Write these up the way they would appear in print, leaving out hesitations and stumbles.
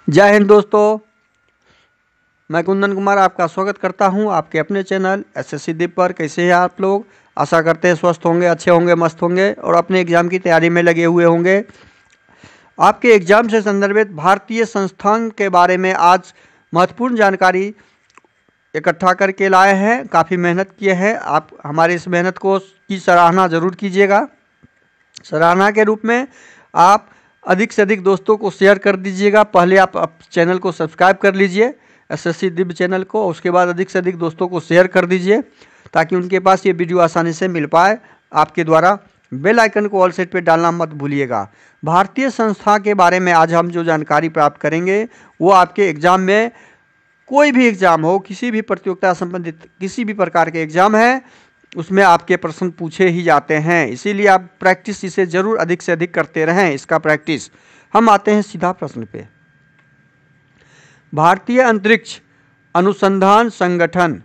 जय हिंद दोस्तों, मैं कुंदन कुमार आपका स्वागत करता हूं आपके अपने चैनल एसएससी दीप पर। कैसे हैं आप लोग? आशा करते हैं स्वस्थ होंगे, अच्छे होंगे, मस्त होंगे और अपने एग्ज़ाम की तैयारी में लगे हुए होंगे। आपके एग्ज़ाम से संदर्भित भारतीय संस्थान के बारे में आज महत्वपूर्ण जानकारी इकट्ठा करके लाए हैं। काफ़ी मेहनत किए हैं। आप हमारी इस मेहनत की सराहना ज़रूर कीजिएगा। सराहना के रूप में आप अधिक से अधिक दोस्तों को शेयर कर दीजिएगा। पहले आप चैनल को सब्सक्राइब कर लीजिए, एसएससी दिव्य चैनल को। उसके बाद अधिक से अधिक दोस्तों को शेयर कर दीजिए ताकि उनके पास ये वीडियो आसानी से मिल पाए आपके द्वारा। बेल आइकन को ऑल सेट पे डालना मत भूलिएगा। भारतीय संस्था के बारे में आज हम जो जानकारी प्राप्त करेंगे वो आपके एग्ज़ाम में, कोई भी एग्ज़ाम हो, किसी भी प्रतियोगिता संबंधित किसी भी प्रकार के एग्ज़ाम है, उसमें आपके प्रश्न पूछे ही जाते हैं। इसीलिए आप प्रैक्टिस इसे ज़रूर अधिक से अधिक करते रहें, इसका प्रैक्टिस। हम आते हैं सीधा प्रश्न पे। भारतीय अंतरिक्ष अनुसंधान संगठन,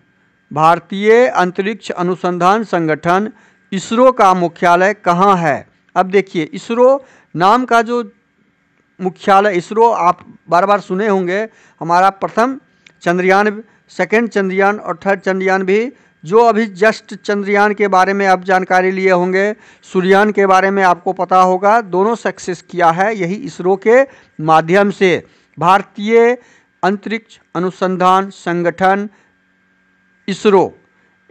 भारतीय अंतरिक्ष अनुसंधान संगठन इसरो का मुख्यालय कहाँ है? अब देखिए, इसरो नाम का जो मुख्यालय, इसरो आप बार बार सुने होंगे। हमारा प्रथम चंद्रयान, सेकंड चंद्रयान और थर्ड चंद्रयान भी, जो अभी जस्ट चंद्रयान के बारे में आप जानकारी लिए होंगे, सूर्ययान के बारे में आपको पता होगा, दोनों सक्सेस किया है यही इसरो के माध्यम से। भारतीय अंतरिक्ष अनुसंधान संगठन ISRO,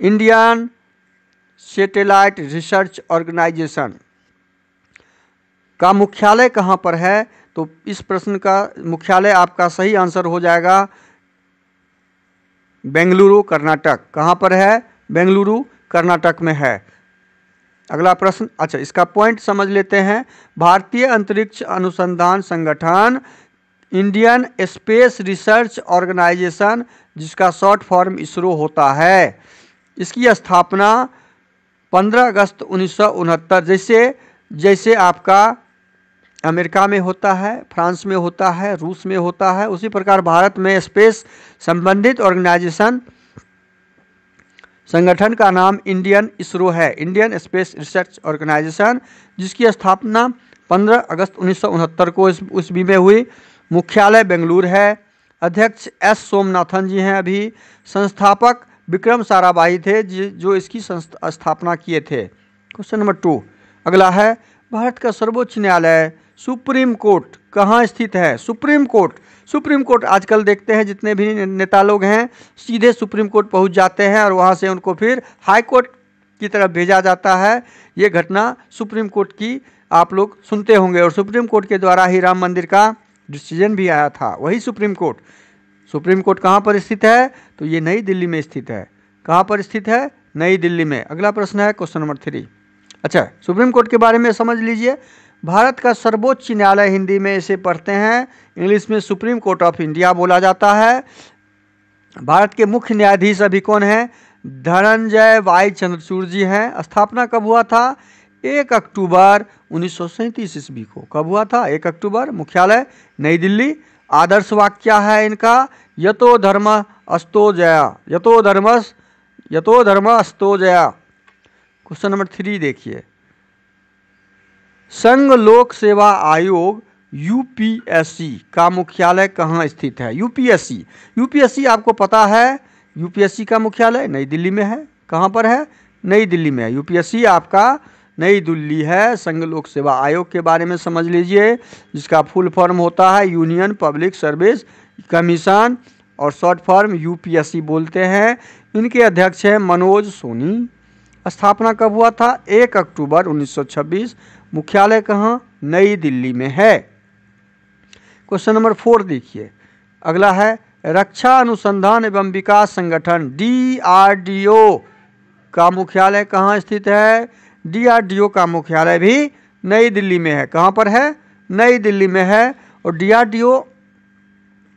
Indian satellite research organisation का मुख्यालय कहाँ पर है? तो इस प्रश्न का मुख्यालय आपका सही आंसर हो जाएगा बेंगलुरु, कर्नाटक। कहाँ पर है? बेंगलुरु, कर्नाटक में है। अगला प्रश्न, अच्छा इसका पॉइंट समझ लेते हैं। भारतीय अंतरिक्ष अनुसंधान संगठन, इंडियन स्पेस रिसर्च ऑर्गेनाइजेशन, जिसका शॉर्ट फॉर्म इसरो होता है, इसकी स्थापना 15 अगस्त 1969, जैसे आपका अमेरिका में होता है, फ्रांस में होता है, रूस में होता है, उसी प्रकार भारत में स्पेस संबंधित ऑर्गेनाइजेशन संगठन का नाम इंडियन इसरो है, इंडियन स्पेस रिसर्च ऑर्गेनाइजेशन, जिसकी स्थापना 15 अगस्त 1969 को ईस्वी में हुई। मुख्यालय बेंगलुरु है। अध्यक्ष एस सोमनाथन जी हैं। अभी संस्थापक विक्रम साराभाई थे जो इसकी स्थापना किए थे। क्वेश्चन नंबर 2 अगला है, भारत का सर्वोच्च न्यायालय सुप्रीम कोर्ट कहाँ स्थित है? सुप्रीम कोर्ट आजकल देखते हैं जितने भी नेता लोग हैं सीधे सुप्रीम कोर्ट पहुंच जाते हैं और वहां से उनको फिर हाई कोर्ट की तरफ भेजा जाता है। ये घटना सुप्रीम कोर्ट की आप लोग सुनते होंगे और सुप्रीम कोर्ट के द्वारा ही राम मंदिर का डिसीजन भी आया था। वही सुप्रीम कोर्ट कहाँ पर स्थित है? तो ये नई दिल्ली में स्थित है। कहाँ पर स्थित है? नई दिल्ली में। अगला प्रश्न है क्वेश्चन नंबर 3। अच्छा, सुप्रीम कोर्ट के बारे में समझ लीजिए। भारत का सर्वोच्च न्यायालय, हिंदी में इसे पढ़ते हैं, इंग्लिश में सुप्रीम कोर्ट ऑफ इंडिया बोला जाता है। भारत के मुख्य न्यायाधीश अभी कौन है? धनंजय वाई चंद्रचूड़ जी हैं। स्थापना कब हुआ था? 1 अक्टूबर 1937 ईस्वी को। कब हुआ था? 1 अक्टूबर। मुख्यालय नई दिल्ली। आदर्श वाक्य क्या है इनका? यतो धर्म अस्तो जया, यतो धर्म अस्तो जया। क्वेश्चन नंबर 3 देखिए, संघ लोक सेवा आयोग यूपीएससी का मुख्यालय कहाँ स्थित है? यूपीएससी आपको पता है, यूपीएससी का मुख्यालय नई दिल्ली में है। कहाँ पर है? नई दिल्ली में है। यूपीएससी आपका नई दिल्ली है। संघ लोक सेवा आयोग के बारे में समझ लीजिए, जिसका फुल फॉर्म होता है यूनियन पब्लिक सर्विस कमीशन और शॉर्ट फॉर्म यूपीएससी बोलते हैं। इनके अध्यक्ष हैं मनोज सोनी। स्थापना कब हुआ था? 1 अक्टूबर 1926। मुख्यालय कहाँ? नई दिल्ली में है। क्वेश्चन नंबर 4 देखिए, अगला है, रक्षा अनुसंधान एवं विकास संगठन डीआरडीओ का मुख्यालय कहाँ स्थित है? डीआरडीओ का मुख्यालय भी नई दिल्ली में है। कहाँ पर है? नई दिल्ली में है। और डीआरडीओ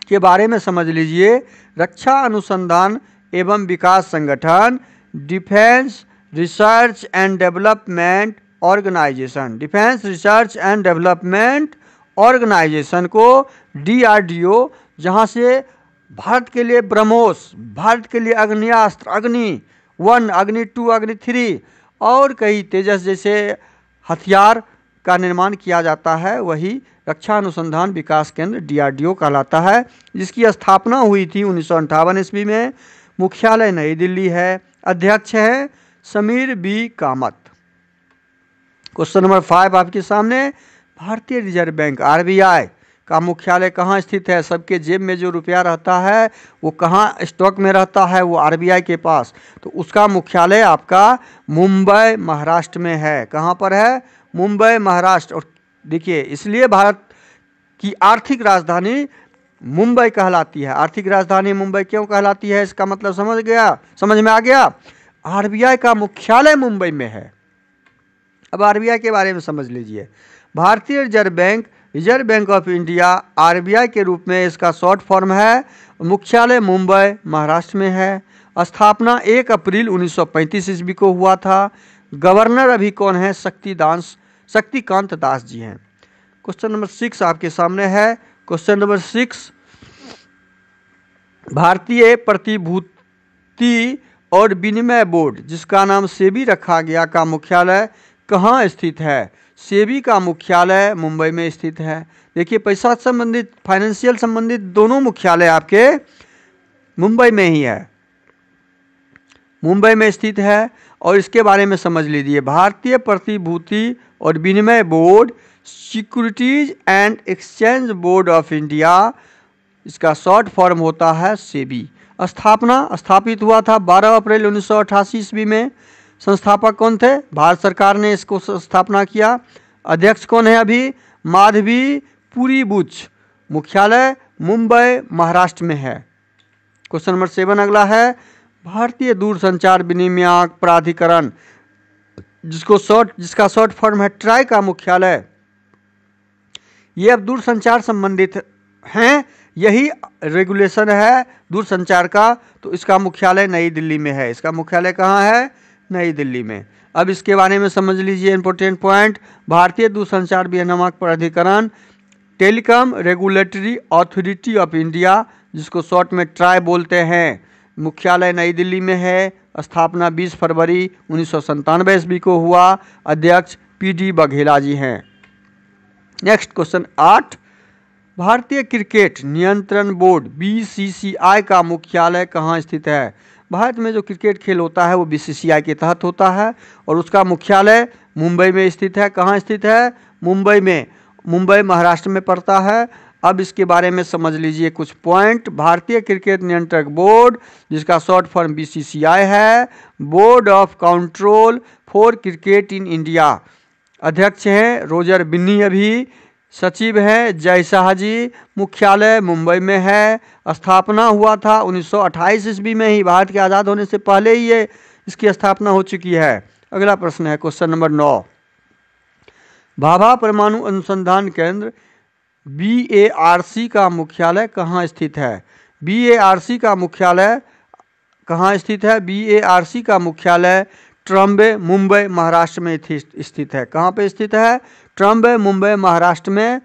के बारे में समझ लीजिए, रक्षा अनुसंधान एवं विकास संगठन, defence research and development organisation, defence research and development organisation को डीआरडीओ, जहाँ से भारत के लिए ब्रह्मोस, भारत के लिए अग्नियास्त्र, अग्नि 1, अग्नि 2, अग्नि 3 और कई तेजस जैसे हथियार का निर्माण किया जाता है वही रक्षा अनुसंधान विकास केंद्र DRDO कहलाता है, जिसकी स्थापना हुई थी 1958 ईस्वी में। मुख्यालय नई दिल्ली है। अध्यक्ष है Sameer B Kamat. Question number 5 आपके सामने, भारतीय रिजर्व बैंक RBI का मुख्यालय कहाँ स्थित है? सबके जेब में जो रुपया रहता है वो कहाँ स्टॉक में रहता है? वो RBI के पास। तो उसका मुख्यालय आपका मुंबई महाराष्ट्र में है। कहाँ पर है? मुंबई महाराष्ट्र। और देखिए, इसलिए भारत की आर्थिक राजधानी मुंबई कहलाती है। आर्थिक राजधानी मुंबई क्यों कहलाती है? इसका मतलब समझ में आ गया। RBI का मुख्यालय मुंबई में है। अब RBI के बारे में समझ लीजिए। भारतीय reserve bank of India RBI के रूप में इसका शॉर्ट फॉर्म है। मुख्यालय मुंबई महाराष्ट्र में है। स्थापना 1 अप्रैल 1935 ईस्वी को हुआ था। गवर्नर अभी कौन है? शक्तिकांत दास जी हैं। क्वेश्चन नंबर 6 आपके सामने है। क्वेश्चन नंबर 6, भारतीय प्रतिभूति और विनिमय बोर्ड, जिसका नाम सेबी रखा गया, का मुख्यालय कहाँ स्थित है? सेबी का मुख्यालय मुंबई में स्थित है। देखिए, पैसा संबंधित, फाइनेंशियल संबंधित दोनों मुख्यालय आपके मुंबई में ही है, मुंबई में स्थित है। और इसके बारे में समझ लीजिए। भारतीय प्रतिभूति और विनिमय board, securities and exchange board of India, इसका शॉर्ट फॉर्म होता है सेबी। स्थापित हुआ था 12 अप्रैल 1988 ईस्वी में। संस्थापक कौन थे? भारत सरकार ने इसको स्थापना किया। अध्यक्ष कौन है अभी? माधवी पुरी बुच। मुख्यालय मुंबई महाराष्ट्र में है। क्वेश्चन नंबर 7 अगला है। भारतीय दूरसंचार विनियामक प्राधिकरण, जिसका शॉर्ट फॉर्म है ट्राई, का मुख्यालय, ये अब दूरसंचार संबंधित हैं, यही रेगुलेशन है दूरसंचार का। तो इसका मुख्यालय नई दिल्ली में है। इसका मुख्यालय कहाँ है? नई दिल्ली में। अब इसके बारे में समझ लीजिए इंपॉर्टेंट पॉइंट। भारतीय दूरसंचार विनियामक प्राधिकरण, telecom regulatory authority of India, जिसको शॉर्ट में ट्राई बोलते हैं, मुख्यालय नई दिल्ली में है। स्थापना 20 फरवरी 1997 ईस्वी को हुआ। अध्यक्ष PD बघेला जी हैं। नेक्स्ट क्वेश्चन 8, भारतीय क्रिकेट नियंत्रण बोर्ड BCCI का मुख्यालय कहाँ स्थित है? भारत में जो क्रिकेट खेल होता है वो BCCI के तहत होता है और उसका मुख्यालय मुंबई में स्थित है। कहाँ स्थित है? मुंबई में। मुंबई महाराष्ट्र में पड़ता है। अब इसके बारे में समझ लीजिए कुछ पॉइंट। भारतीय क्रिकेट नियंत्रक बोर्ड, जिसका शॉर्ट फॉर्म BCCI है, board of control for cricket in India. अध्यक्ष हैं रोजर बिन्नी, अभी सचिव हैं जय शाह जी। मुख्यालय मुंबई में है। स्थापना हुआ था 1928 ईस्वी में ही। भारत के आज़ाद होने से पहले ही ये इसकी स्थापना हो चुकी है। अगला प्रश्न है क्वेश्चन नंबर 9, भाभा परमाणु अनुसंधान केंद्र BARC का मुख्यालय कहाँ स्थित है? BARC का मुख्यालय कहाँ स्थित है? BARC का मुख्यालय ट्रम्बे मुंबई महाराष्ट्र में स्थित है। कहाँ पे स्थित है? ट्रम्बे मुंबई महाराष्ट्र में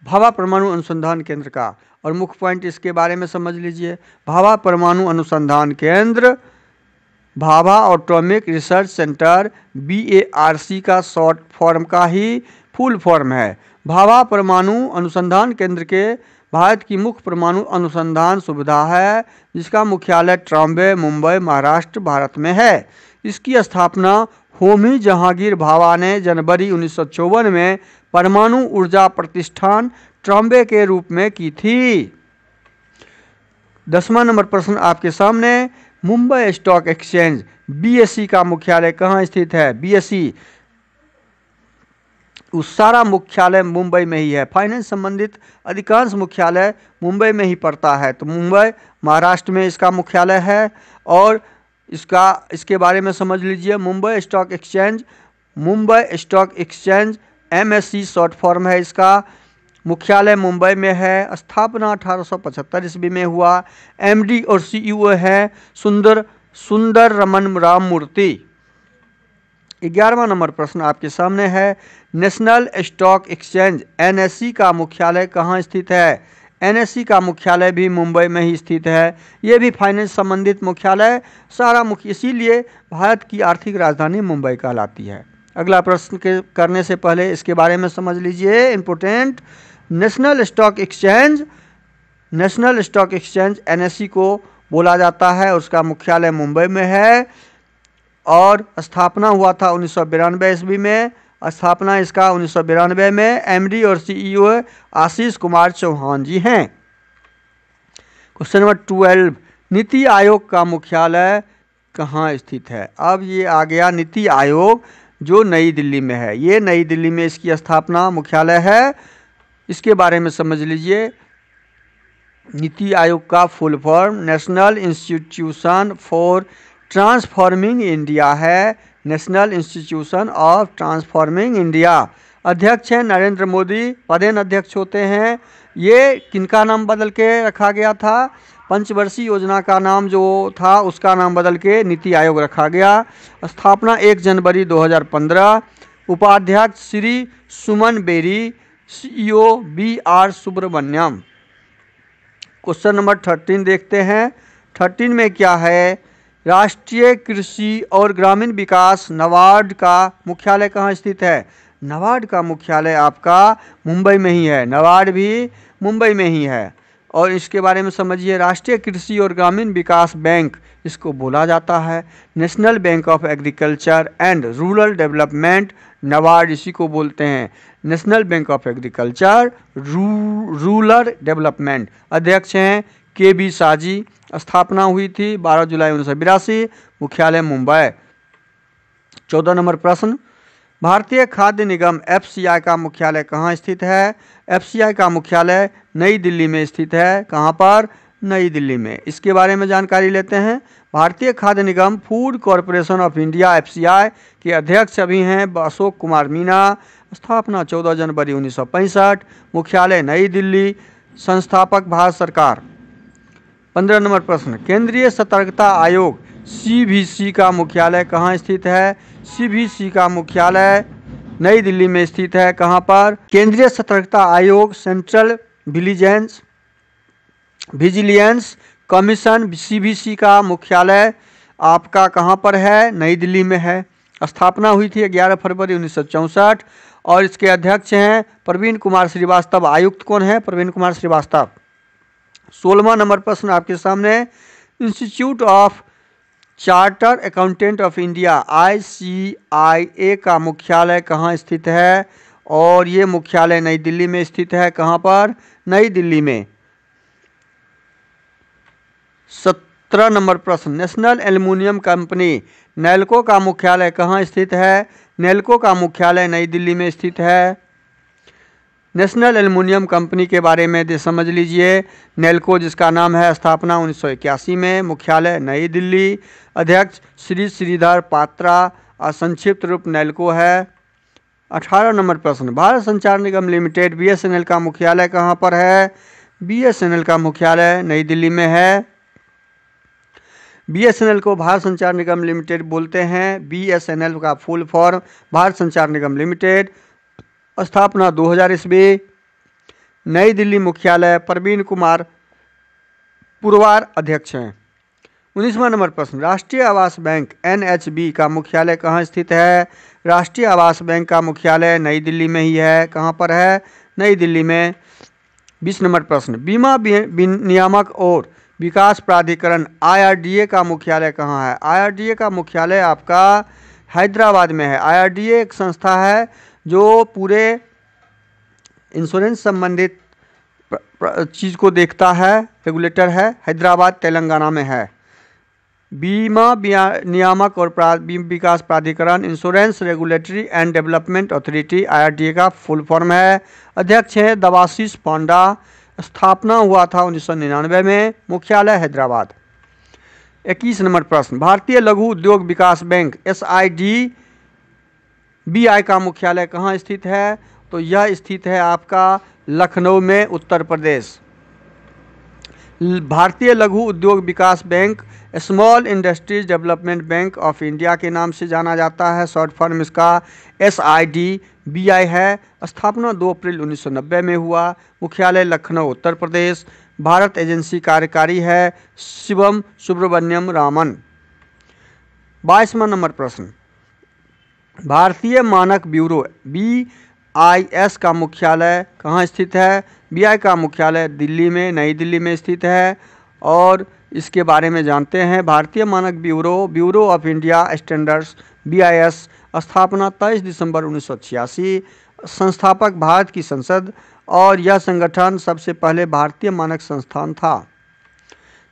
भाभा परमाणु अनुसंधान केंद्र का। और मुख्य पॉइंट इसके बारे में समझ लीजिए। भाभा परमाणु अनुसंधान केंद्र, Bhabha atomic research centre, BARC का शॉर्ट फॉर्म का ही फुल फॉर्म है। भाभा परमाणु अनुसंधान केंद्र के भारत की मुख्य परमाणु अनुसंधान सुविधा है, जिसका मुख्यालय ट्रम्बे मुंबई महाराष्ट्र भारत में है। इसकी स्थापना होमी जहांगीर भाभा ने जनवरी 1954 में परमाणु ऊर्जा प्रतिष्ठान ट्रम्बे के रूप में की थी। 10वां नंबर प्रश्न आपके सामने, मुंबई स्टॉक एक्सचेंज BSE का मुख्यालय कहाँ स्थित है? BSE उस सारा मुख्यालय मुंबई में ही है। फाइनेंस संबंधित अधिकांश मुख्यालय मुंबई में ही पड़ता है। तो मुंबई महाराष्ट्र में इसका मुख्यालय है। और इसके बारे में समझ लीजिए। Mumbai stock exchange MSE short form है इसका। मुख्यालय मुंबई में है। स्थापना 1875 ईस्वी में हुआ। MD और CEO है सुंदर रमन राममूर्ति। 11वां नंबर प्रश्न आपके सामने है, नेशनल स्टॉक एक्सचेंज NSE का मुख्यालय कहाँ स्थित है? NSE का मुख्यालय भी मुंबई में ही स्थित है। ये भी फाइनेंस संबंधित मुख्यालय सारा इसीलिए भारत की आर्थिक राजधानी मुंबई कहलाती है। अगला प्रश्न के करने से पहले इसके बारे में समझ लीजिए important. National stock exchange NSE को बोला जाता है, उसका मुख्यालय मुंबई में है और स्थापना हुआ था 1992 ईस्वी में। स्थापना इसका 1992 में। MD और CEO आशीष कुमार चौहान जी हैं। क्वेश्चन नंबर 12, नीति आयोग का मुख्यालय कहाँ स्थित है? अब ये आ गया नीति आयोग जो नई दिल्ली में है। ये नई दिल्ली में इसकी स्थापना मुख्यालय है। इसके बारे में समझ लीजिए। नीति आयोग का full form National Institution for Transforming India है। National Institution of Transforming India. अध्यक्ष हैं नरेंद्र मोदी, पदेन अध्यक्ष होते हैं। ये किनका नाम बदल के रखा गया था? पंचवर्षीय योजना का नाम जो था उसका नाम बदल के नीति आयोग रखा गया। स्थापना 1 जनवरी 2015। उपाध्यक्ष Shri Suman Bery, CEO BR Subrahmanyam. Question number 13 देखते हैं। 13 में क्या है? राष्ट्रीय कृषि और ग्रामीण विकास नाबार्ड का मुख्यालय कहाँ स्थित है? नाबार्ड का मुख्यालय आपका मुंबई में ही है। नाबार्ड भी मुंबई में ही है। और इसके बारे में समझिए। राष्ट्रीय कृषि और ग्रामीण विकास बैंक इसको बोला जाता है। National bank of agriculture and rural development, NABARD इसी को बोलते हैं। National bank of agriculture rural development. अध्यक्ष हैं KB शाह जी। स्थापना हुई थी 12 जुलाई 1982। मुख्यालय मुंबई। 14 नंबर प्रश्न, भारतीय खाद्य निगम FCI का मुख्यालय कहाँ स्थित है? FCI का मुख्यालय नई दिल्ली में स्थित है। कहाँ पर? नई दिल्ली में। इसके बारे में जानकारी लेते हैं। Bharatiya Khadya Nigam Food Corporation of India FCI के अध्यक्ष अभी हैं अशोक कुमार मीना। स्थापना 14 जनवरी 1965। मुख्यालय नई दिल्ली। संस्थापक भारत सरकार। 15 नंबर प्रश्न, केंद्रीय सतर्कता आयोग CVC का मुख्यालय कहाँ स्थित है? CVC का मुख्यालय नई दिल्ली में स्थित है। कहाँ पर? केंद्रीय सतर्कता आयोग सेंट्रल विजिलेंस कमीशन CVC का मुख्यालय आपका कहाँ पर है? नई दिल्ली में है। स्थापना हुई थी 11 फरवरी 1964 और इसके अध्यक्ष हैं प्रवीण कुमार श्रीवास्तव। आयुक्त कौन है? प्रवीण कुमार श्रीवास्तव। 16वां नंबर प्रश्न आपके सामने, institute of charter accountant of India ICIA का मुख्यालय कहाँ स्थित है? और ये मुख्यालय नई दिल्ली में स्थित है। कहाँ पर? नई दिल्ली में। 17 नंबर प्रश्न, नेशनल एल्युमिनियम कंपनी नेल्को का मुख्यालय कहाँ स्थित है? नेल्को का मुख्यालय नई दिल्ली में स्थित है। नेशनल एल्युमिनियम कंपनी के बारे में समझ लीजिए। नेल्को जिसका नाम है, स्थापना 1981 में। मुख्यालय नई दिल्ली। अध्यक्ष श्री श्रीधर पात्रा। संक्षिप्त रूप नेल्को है। 18 नंबर प्रश्न, भारत संचार निगम लिमिटेड BSNL का मुख्यालय कहाँ पर है? BSNL का मुख्यालय नई दिल्ली में है। BSNL को भारत संचार निगम लिमिटेड बोलते हैं। BSNL का फुल फॉर्म भारत संचार निगम लिमिटेड। स्थापना 2000 ईस्वी। नई दिल्ली मुख्यालय। प्रवीण कुमार पुरवार अध्यक्ष हैं। 19वां नंबर प्रश्न, राष्ट्रीय आवास बैंक NHB का मुख्यालय कहाँ स्थित है? राष्ट्रीय आवास बैंक का मुख्यालय नई दिल्ली में ही है। कहाँ पर है? नई दिल्ली में। 20 नंबर प्रश्न, बीमा विनियामक और विकास प्राधिकरण IRDA का मुख्यालय कहाँ है? IRDA का मुख्यालय आपका हैदराबाद में है। IRDA एक संस्था है जो पूरे इंश्योरेंस संबंधित चीज़ को देखता है, रेगुलेटर है। हैदराबाद तेलंगाना में है। बीमा नियामक और विकास प्राधिकरण insurance regulatory and development authority IRDA का फुल फॉर्म है। अध्यक्ष है देवाशीष पांडा। स्थापना हुआ था 1999 में। मुख्यालय हैदराबाद। 21 नंबर प्रश्न, भारतीय लघु उद्योग विकास बैंक SIDBI का मुख्यालय कहाँ स्थित है? तो यह स्थित है आपका लखनऊ में, Uttar Pradesh. Bharatiya Laghu Udyog Vikas bank Small Industries Development Bank of India के नाम से जाना जाता है। शॉर्ट फॉर्म इसका SIDBI है। स्थापना 2 अप्रैल 1990 में हुआ। मुख्यालय लखनऊ, उत्तर प्रदेश। भारत एजेंसी कार्यकारी है शिवम सुब्रमण्यम रामन। 22वां नंबर प्रश्न, भारतीय मानक ब्यूरो BIS का मुख्यालय कहाँ स्थित है? BI का मुख्यालय दिल्ली में, नई दिल्ली में स्थित है। और इसके बारे में जानते हैं। भारतीय मानक bureau of India standards BIS, स्थापना 23 दिसंबर 1986, संस्थापक भारत की संसद, और यह संगठन सबसे पहले भारतीय मानक संस्थान था।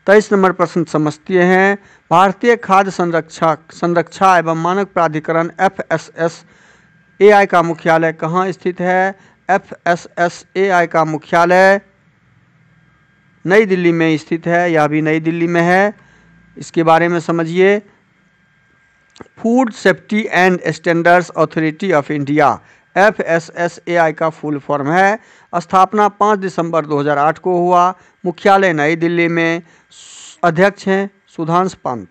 23 नंबर प्रश्न समझते हैं। भारतीय खाद्य संरक्षा एवं मानक प्राधिकरण FSSAI का मुख्यालय कहाँ स्थित है? FSSAI का मुख्यालय नई दिल्ली में स्थित है, यह भी नई दिल्ली में है। इसके बारे में समझिए। Food safety and standards authority of India FSSAI का फुल फॉर्म है। स्थापना 5 दिसंबर 2008 को हुआ। मुख्यालय नई दिल्ली में। अध्यक्ष हैं सुधांशु पंत।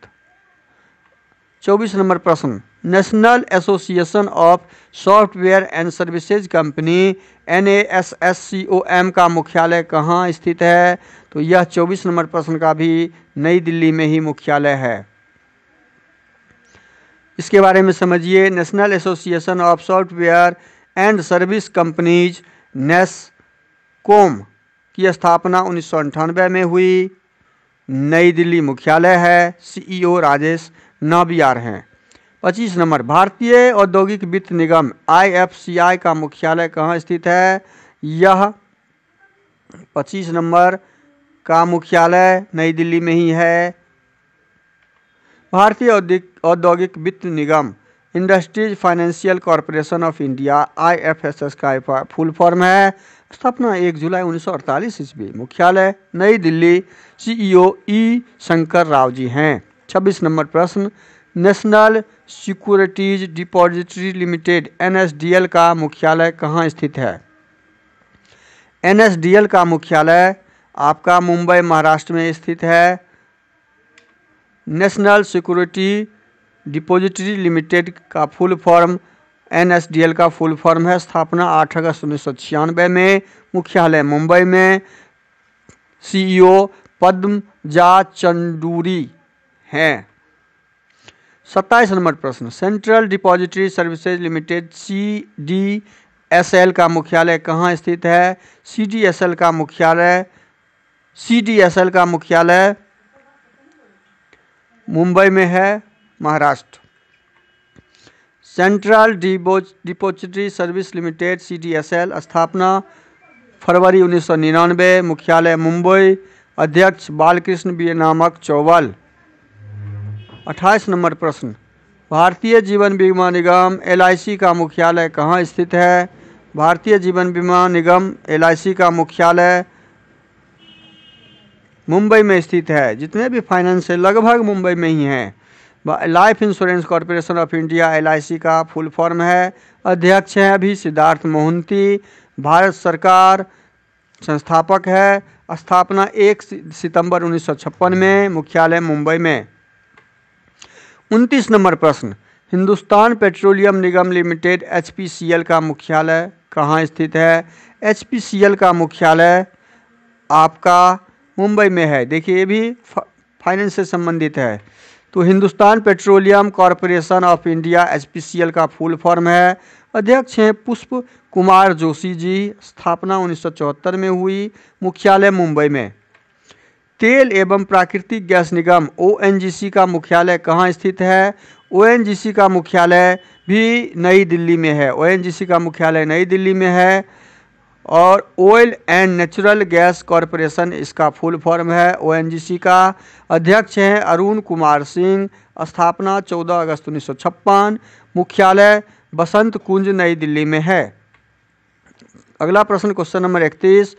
24 नंबर प्रश्न, national association of software and services company NASSCOM का मुख्यालय कहाँ स्थित है? तो यह 24 नंबर प्रश्न का भी नई दिल्ली में ही मुख्यालय है। इसके बारे में समझिए। National association of software and service companies NASSCOM की स्थापना 1998 में हुई। नई दिल्ली मुख्यालय है। CEO राजेश नाबियार हैं। 25 नंबर, भारतीय औद्योगिक वित्त निगम IFCI का मुख्यालय कहाँ स्थित है? यह 25 नंबर का मुख्यालय नई दिल्ली में ही है। Bharatiya Audyogik Vitt Nigam Industries Financial Corporation of India IFSS का फुल फॉर्म है। स्थापना 1 जुलाई 1948 ईस्वी। मुख्यालय नई दिल्ली। CEO E शंकर राव जी हैं। 26 नंबर प्रश्न, national securities depository limited NSDL का मुख्यालय कहाँ स्थित है? NSDL का मुख्यालय आपका मुंबई महाराष्ट्र में स्थित है। नेशनल सिक्योरिटी डिपॉजिटरी लिमिटेड का फुल फॉर्म NSDL का फुल फॉर्म है। स्थापना 8 अगस्त 1996 में। मुख्यालय मुंबई में। CEO पद्मजा चंदूरी हैं। 27 नंबर प्रश्न, central depository services limited CDSL का मुख्यालय कहाँ स्थित है? CDSL का मुख्यालय मुंबई में है, Maharashtra. Central depository service limited CDSL, स्थापना फरवरी 1999। मुख्यालय मुंबई। अध्यक्ष बालकृष्ण बी नामक चौवल। 28 नंबर प्रश्न, भारतीय जीवन बीमा निगम LIC का मुख्यालय कहाँ स्थित है? भारतीय जीवन बीमा निगम LIC का मुख्यालय मुंबई में स्थित है। जितने भी फाइनेंस है लगभग मुंबई में ही हैं। Life insurance corporation of India LIC का फुल फॉर्म है। अध्यक्ष हैं अभी सिद्धार्थ मोहंती। भारत सरकार संस्थापक है। स्थापना 1 सितंबर 1956 में। मुख्यालय मुंबई में। 29 नंबर प्रश्न, हिंदुस्तान पेट्रोलियम निगम लिमिटेड HPCL का मुख्यालय कहाँ स्थित है? HPCL का मुख्यालय आपका मुंबई में है। देखिए ये भी फाइनेंस से संबंधित है। तो Hindustan petroleum corporation of India HPCL का फुल फॉर्म है। अध्यक्ष हैं पुष्प कुमार जोशी जी। स्थापना 1974 में हुई। मुख्यालय मुंबई में। तेल एवं प्राकृतिक गैस निगम ONGC का मुख्यालय कहाँ स्थित है? ONGC का मुख्यालय भी नई दिल्ली में है। ONGC का मुख्यालय नई दिल्ली में है। और oil and natural gas corporation इसका फुल फॉर्म है ONGC का। अध्यक्ष हैं अरुण कुमार सिंह। स्थापना 14 अगस्त 1956। मुख्यालय बसंत कुंज नई दिल्ली में है। अगला प्रश्न क्वेश्चन नंबर 31,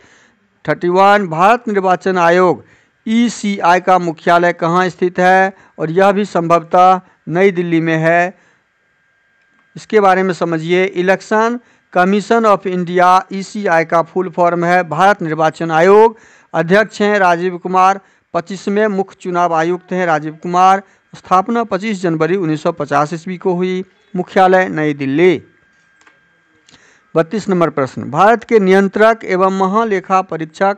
भारत निर्वाचन आयोग ECI का मुख्यालय कहाँ स्थित है? और यह भी संभवतः नई दिल्ली में है। इसके बारे में समझिए। Election commission of India ECI का फुल फॉर्म है भारत निर्वाचन आयोग। अध्यक्ष हैं राजीव कुमार। 25वें मुख्य चुनाव आयुक्त हैं राजीव कुमार। स्थापना 25 जनवरी 1950 ईस्वी को हुई। मुख्यालय नई दिल्ली। 32 नंबर प्रश्न, भारत के नियंत्रक एवं महालेखा परीक्षक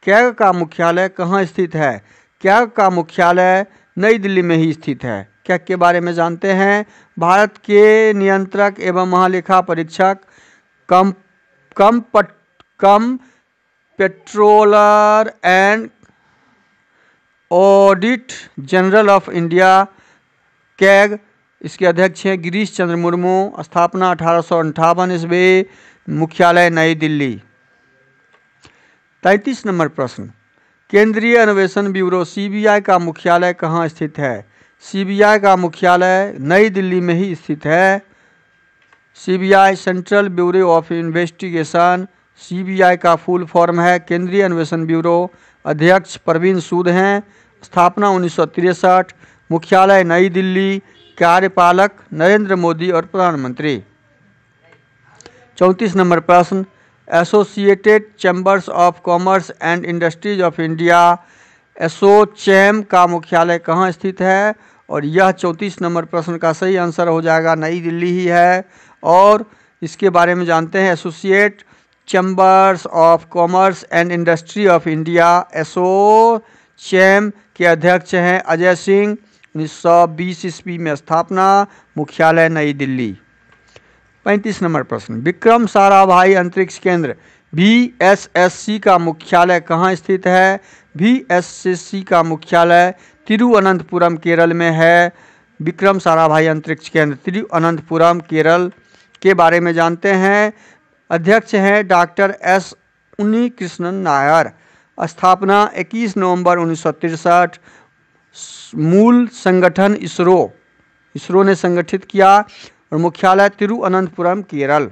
कैग का मुख्यालय कहाँ स्थित है? कैग का मुख्यालय नई दिल्ली में ही स्थित है। कैग के बारे में जानते हैं। भारत के नियंत्रक एवं महालेखा परीक्षक comptroller and audit general of India CAG, इसके अध्यक्ष हैं गिरीश चंद्र मुर्मू। स्थापना 1858 ईस्वी। मुख्यालय नई दिल्ली। 33 नंबर प्रश्न, केंद्रीय अन्वेषण ब्यूरो सीबीआई का मुख्यालय कहाँ स्थित है? सीबीआई का मुख्यालय नई दिल्ली में ही स्थित है। CBI central bureau of investigation. CBI का फुल फॉर्म है केंद्रीय अन्वेषण ब्यूरो। अध्यक्ष परवीन सूद हैं। स्थापना 1963। मुख्यालय नई दिल्ली। कार्यपालक नरेंद्र मोदी और प्रधानमंत्री। 34 नंबर प्रश्न, associated chambers of commerce and industries of India ASSOCHAM का मुख्यालय कहाँ स्थित है? और यह 34 नंबर प्रश्न का सही आंसर हो जाएगा नई दिल्ली ही है। और इसके बारे में जानते हैं। Associate chambers of commerce and industry of India ASSOCHAM के अध्यक्ष हैं अजय सिंह। 1920 ईस्वी में स्थापना। मुख्यालय नई दिल्ली। 35 नंबर प्रश्न, विक्रम साराभाई अंतरिक्ष केंद्र VSSC का मुख्यालय कहाँ स्थित है? VSSC का मुख्यालय तिरुवनंतपुरम केरल में है। विक्रम साराभाई अंतरिक्ष केंद्र तिरुवनंतपुरम केरल के बारे में जानते हैं। अध्यक्ष हैं डॉक्टर S उन्नीकृष्णन नायर। स्थापना 21 नवंबर 1963। मूल संगठन इसरो ने संगठित किया और मुख्यालय तिरुवनंतपुरम केरल।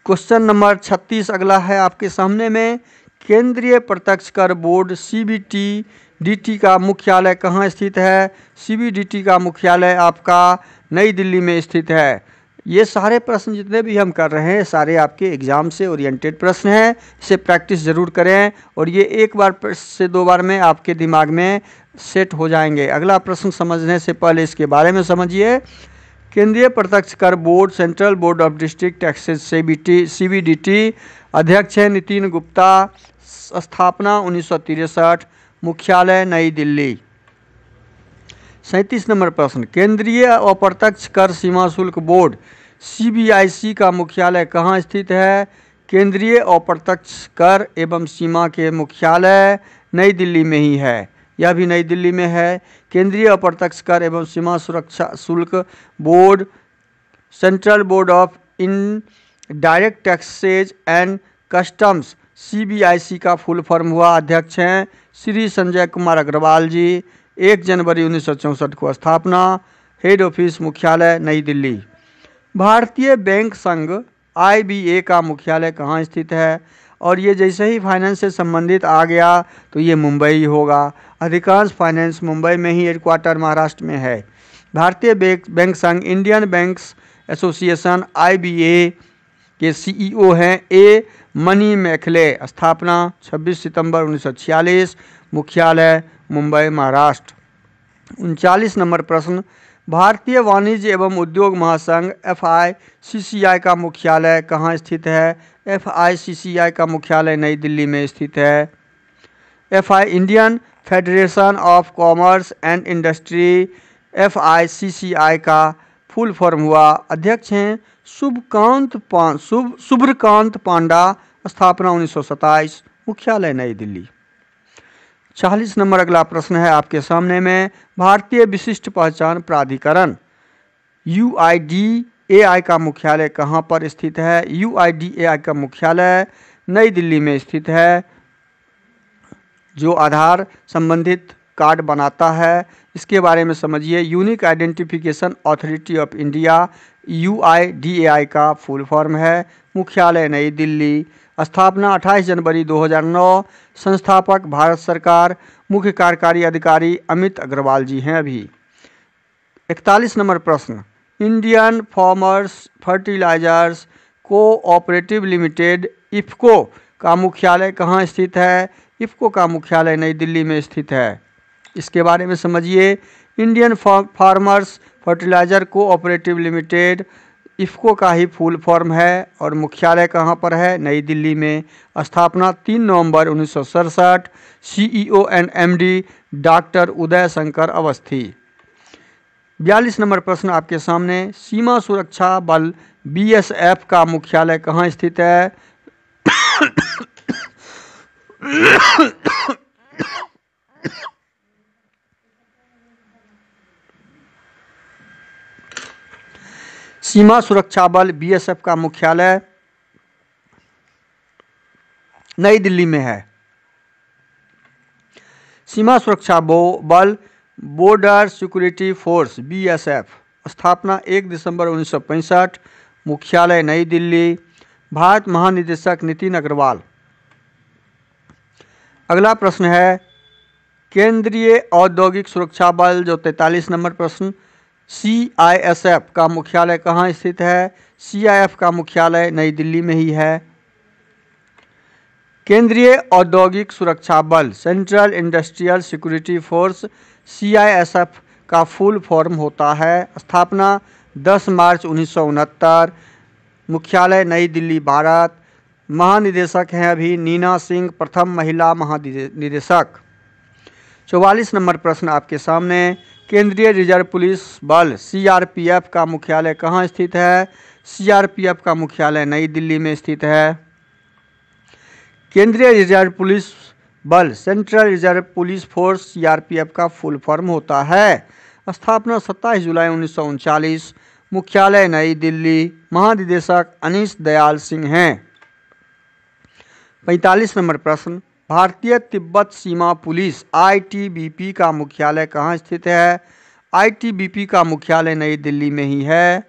क्वेश्चन नंबर 36 अगला है आपके सामने में। केंद्रीय प्रत्यक्ष कर बोर्ड CBDT का मुख्यालय कहाँ स्थित है? CBDT का मुख्यालय आपका नई दिल्ली में स्थित है। ये सारे प्रश्न जितने भी हम कर रहे हैं सारे आपके एग्जाम से ओरिएंटेड प्रश्न हैं। इसे प्रैक्टिस ज़रूर करें और ये एक बार से 2 बार में आपके दिमाग में सेट हो जाएंगे। अगला प्रश्न समझने से पहले इसके बारे में समझिए। केंद्रीय प्रत्यक्ष कर board central board of district taxes CBDT अध्यक्ष है नितिन गुप्ता। स्थापना 1963। मुख्यालय नई दिल्ली। 37 नंबर प्रश्न, केंद्रीय अप्रत्यक्ष कर सीमा शुल्क बोर्ड CBIC का मुख्यालय कहाँ स्थित है? केंद्रीय अप्रत्यक्ष कर एवं सीमा के मुख्यालय नई दिल्ली में ही है। यह भी नई दिल्ली में है। केंद्रीय अप्रत्यक्ष कर एवं सीमा सुरक्षा शुल्क board central board of indirect taxes and customs CBIC का फुल फॉर्म हुआ। अध्यक्ष हैं श्री संजय कुमार अग्रवाल जी। 1 जनवरी 1964 को स्थापना। हेड ऑफिस मुख्यालय नई दिल्ली। भारतीय बैंक संघ IBA का मुख्यालय कहाँ स्थित है? और ये जैसे ही फाइनेंस से संबंधित आ गया तो ये मुंबई होगा। अधिकांश फाइनेंस मुंबई में ही हेडक्वार्टर महाराष्ट्र में है। भारतीय बैंक संघ इंडियन बैंक्स एसोसिएशन IBA के CEO हैं A मनी मैखले। स्थापना 26 सितंबर 1946। मुख्यालय मुंबई महाराष्ट्र। 39 नंबर प्रश्न, भारतीय वाणिज्य एवं उद्योग महासंघ FICCI का मुख्यालय कहाँ स्थित है? FICCI का मुख्यालय नई दिल्ली में स्थित है। Indian federation of commerce and industry FICCI का फुल फॉर्म हुआ। अध्यक्ष हैं शुभ्रकांत पांडा। स्थापना 1927। मुख्यालय नई दिल्ली। 40 नंबर अगला प्रश्न है आपके सामने में। भारतीय विशिष्ट पहचान प्राधिकरण UIDAI का मुख्यालय कहाँ पर स्थित है? UIDAI का मुख्यालय नई दिल्ली में स्थित है। जो आधार संबंधित कार्ड बनाता है इसके बारे में समझिए। Unique identification authority of India UIDAI का फुल फॉर्म है। मुख्यालय नई दिल्ली। स्थापना 28 जनवरी 2009। संस्थापक भारत सरकार। मुख्य कार्यकारी अधिकारी अमित अग्रवाल जी हैं अभी। 41 नंबर प्रश्न, Indian farmers fertilisers cooperative limited IFFCO का मुख्यालय कहाँ स्थित है? IFFCO का मुख्यालय नई दिल्ली में स्थित है। इसके बारे में समझिए। Indian farmers fertiliser cooperative limited IFFCO का ही फुल फॉर्म है और मुख्यालय कहाँ पर है? नई दिल्ली में। स्थापना 3 नवंबर 1967। CEO and MD doctor Uday Shankar Awasthi. 42 number प्रश्न आपके सामने, सीमा सुरक्षा बल BSF का मुख्यालय कहाँ स्थित है? सीमा सुरक्षा बल BSF का मुख्यालय नई दिल्ली में है। सीमा सुरक्षा बल बॉर्डर सिक्योरिटी फोर्स BSF, स्थापना 1 दिसंबर 1965, मुख्यालय नई दिल्ली, भारत महानिदेशक नितिन अग्रवाल। अगला प्रश्न है, केंद्रीय औद्योगिक सुरक्षा बल, जो 43 नंबर प्रश्न, CISF का मुख्यालय कहाँ स्थित है? CIF का मुख्यालय नई दिल्ली में ही है। केंद्रीय औद्योगिक सुरक्षा बल central industrial security force CISF का फुल फॉर्म होता है, स्थापना 10 मार्च 1969, मुख्यालय नई दिल्ली, भारत। महानिदेशक हैं अभी नीना सिंह, प्रथम महिला महानिदेशक। 44 नंबर प्रश्न आपके सामने, केंद्रीय रिजर्व पुलिस बल CRPF का मुख्यालय कहाँ स्थित है? CRPF का मुख्यालय नई दिल्ली में स्थित है। केंद्रीय रिजर्व पुलिस बल central reserve police force CRPF का फुल फॉर्म होता है, स्थापना 27 जुलाई 1939, मुख्यालय नई दिल्ली, महानिदेशक अनीश दयाल सिंह हैं। 45 नंबर प्रश्न, भारतीय तिब्बत सीमा पुलिस ITBP का मुख्यालय कहाँ स्थित है? ITBP का मुख्यालय नई दिल्ली में ही है।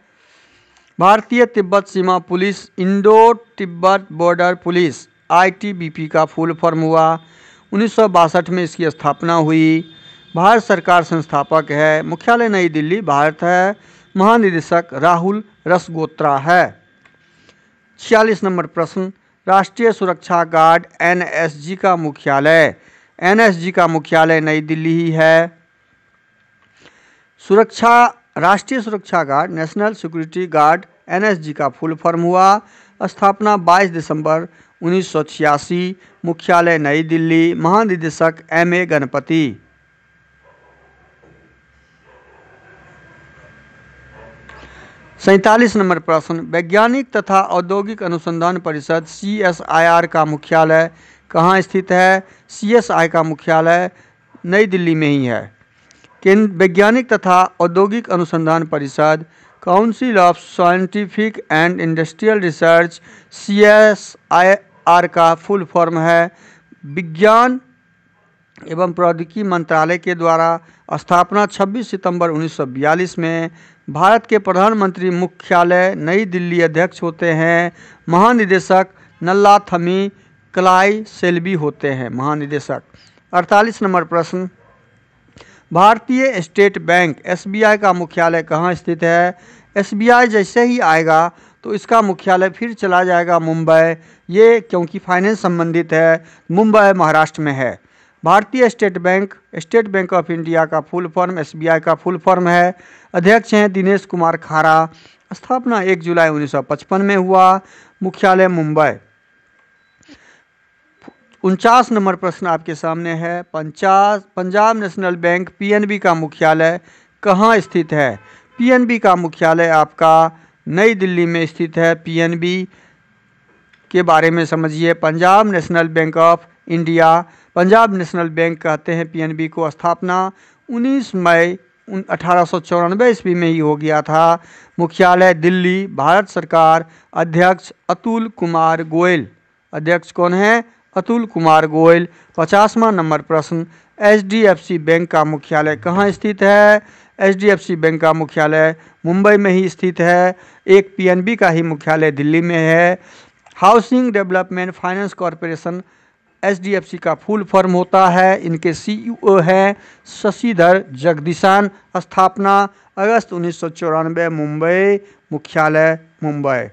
Bharatiya Tibbat Seema police Indo Tibet Border Police ITBP का फुल फॉर्म हुआ, 1962 में इसकी स्थापना हुई। भारत सरकार संस्थापक है, मुख्यालय नई दिल्ली, भारत है। महानिदेशक राहुल रसगोत्रा है। 46 नंबर प्रश्न, राष्ट्रीय सुरक्षा गार्ड NSG का मुख्यालय नई दिल्ली ही है। राष्ट्रीय सुरक्षा guard national security guard NSG का फुल फॉर्म हुआ, स्थापना 22 दिसंबर 1986, मुख्यालय नई दिल्ली, महानिदेशक MA गणपति। 47 नंबर प्रश्न, वैज्ञानिक तथा औद्योगिक अनुसंधान परिषद CSIR का मुख्यालय कहाँ स्थित है? CSI का मुख्यालय नई दिल्ली में ही है। वैज्ञानिक तथा औद्योगिक अनुसंधान परिषद council of scientific and industrial research CSIR का फुल फॉर्म है, विज्ञान एवं प्रौद्योगिकी मंत्रालय के द्वारा, स्थापना 26 सितंबर 1942 में। भारत के प्रधानमंत्री मुख्यालय नई दिल्ली अध्यक्ष होते हैं, महानिदेशक नल्लाथमी कलाई सेल्वी होते हैं महानिदेशक। 48 नंबर प्रश्न, भारतीय स्टेट बैंक SBI का मुख्यालय कहाँ स्थित है? SBI जैसे ही आएगा तो इसका मुख्यालय फिर चला जाएगा मुंबई, ये क्योंकि फाइनेंस संबंधित है, मुंबई महाराष्ट्र में है। भारतीय स्टेट बैंक ऑफ इंडिया का फुल फॉर्म SBI का फुल फॉर्म है, अध्यक्ष हैं दिनेश कुमार खारा, स्थापना 1 जुलाई 1955 में हुआ, मुख्यालय मुंबई। 49 नंबर प्रश्न आपके सामने है, पंजाब नेशनल बैंक PNB का मुख्यालय कहाँ स्थित है? PNB का मुख्यालय आपका नई दिल्ली में स्थित है। PNB के बारे में समझिए, Punjab national bank of India, Punjab national bank कहते हैं PNB को, स्थापना 19 मई 1894 ईस्वी में ही हो गया था, मुख्यालय दिल्ली, भारत सरकार, अध्यक्ष अतुल कुमार गोयल। अध्यक्ष कौन है? अतुल कुमार गोयल। 50वां नंबर प्रश्न, HDFC बैंक का मुख्यालय कहाँ स्थित है? HDFC बैंक का मुख्यालय मुंबई में ही स्थित है। एक PNB का ही मुख्यालय दिल्ली में है। Housing development finance corporation HDFC का फुल फॉर्म होता है, इनके CEO हैं शशिधर जगदीशन, स्थापना अगस्त 1994, मुंबई, मुख्यालय मुंबई।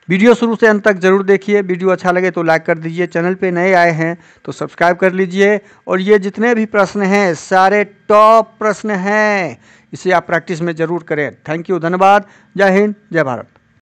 वीडियो शुरू से अंत तक जरूर देखिए, वीडियो अच्छा लगे तो लाइक कर दीजिए, चैनल पे नए आए हैं तो सब्सक्राइब कर लीजिए। और ये जितने भी प्रश्न हैं सारे टॉप प्रश्न हैं, इसे आप प्रैक्टिस में ज़रूर करें। थैंक यू, धन्यवाद, जय हिंद, जय भारत।